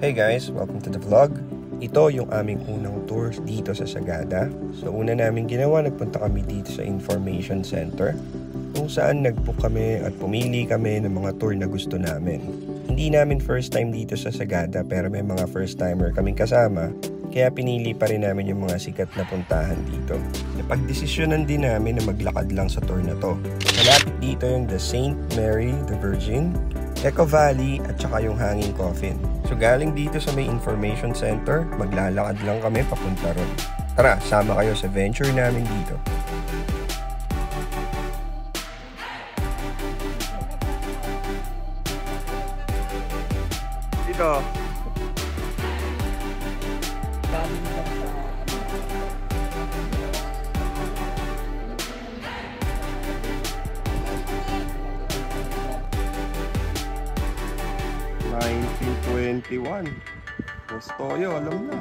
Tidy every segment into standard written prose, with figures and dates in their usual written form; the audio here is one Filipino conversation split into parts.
Hey guys, welcome to the vlog. Ito yung aming unang tour dito sa Sagada. So una namin ginawa, nagpunta kami dito sa Information Center kung saan nag-book kami at pumili kami ng mga tour na gusto namin. Hindi namin first time dito sa Sagada pero may mga first timer kaming kasama, kaya pinili pa rin namin yung mga sikat na puntahan dito. Napagdesisyonan din namin na maglakad lang sa tour na to. Malapit dito yung The St. Mary the Virgin, Eco Valley at saka yung Hanging Coffin. So galing dito sa may Information Center, maglalakad lang kami papunta ron. Tara, sama kayo sa venture namin dito. Dito. 1921. Toyo, alam na.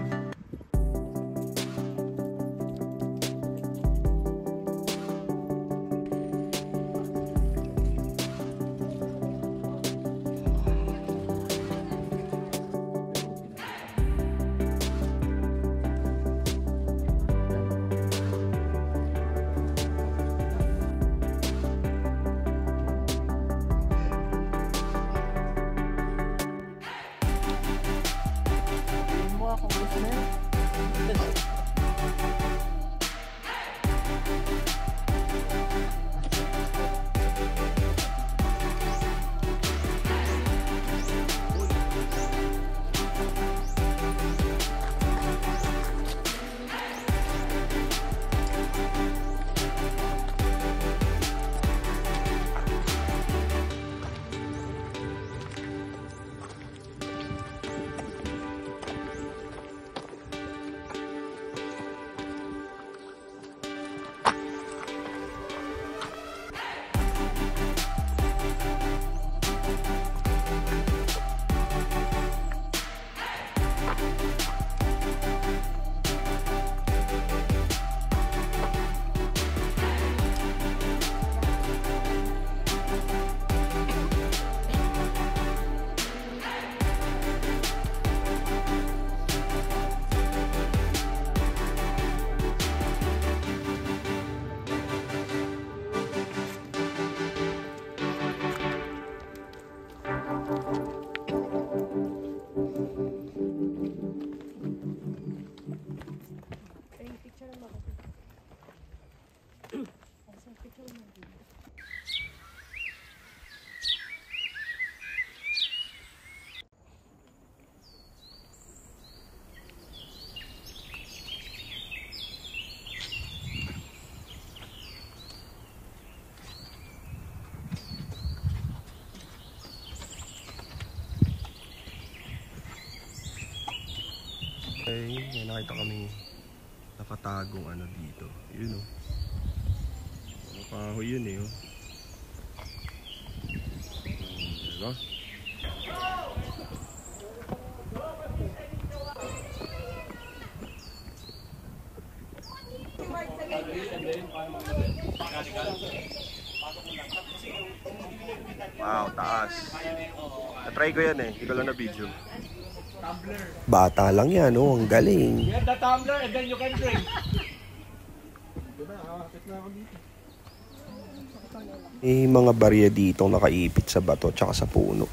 Okay, may nakita kami nakatagong ano dito. Yun o. Ano kahoy yun eh o. Diba? Wow, taas. Na-try ko yan eh, hindi ko lang na video. Bata lang yan, oh, ang galing. You have the tumbler and then you can drink. May mga barya dito nakaipit sa bato tsaka sa puno.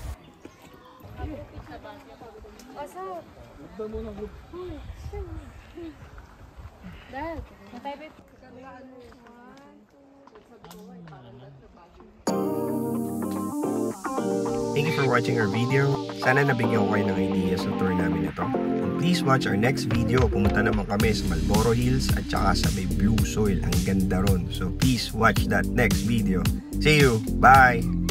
Thank you for watching our video. Sana nabigyan ko kayo ng idea sa tour namin ito. And please watch our next video. Pumunta naman kami sa Marlboro Hills at saka sa may Blue Soil. Ang ganda ron. So please watch that next video. See you. Bye!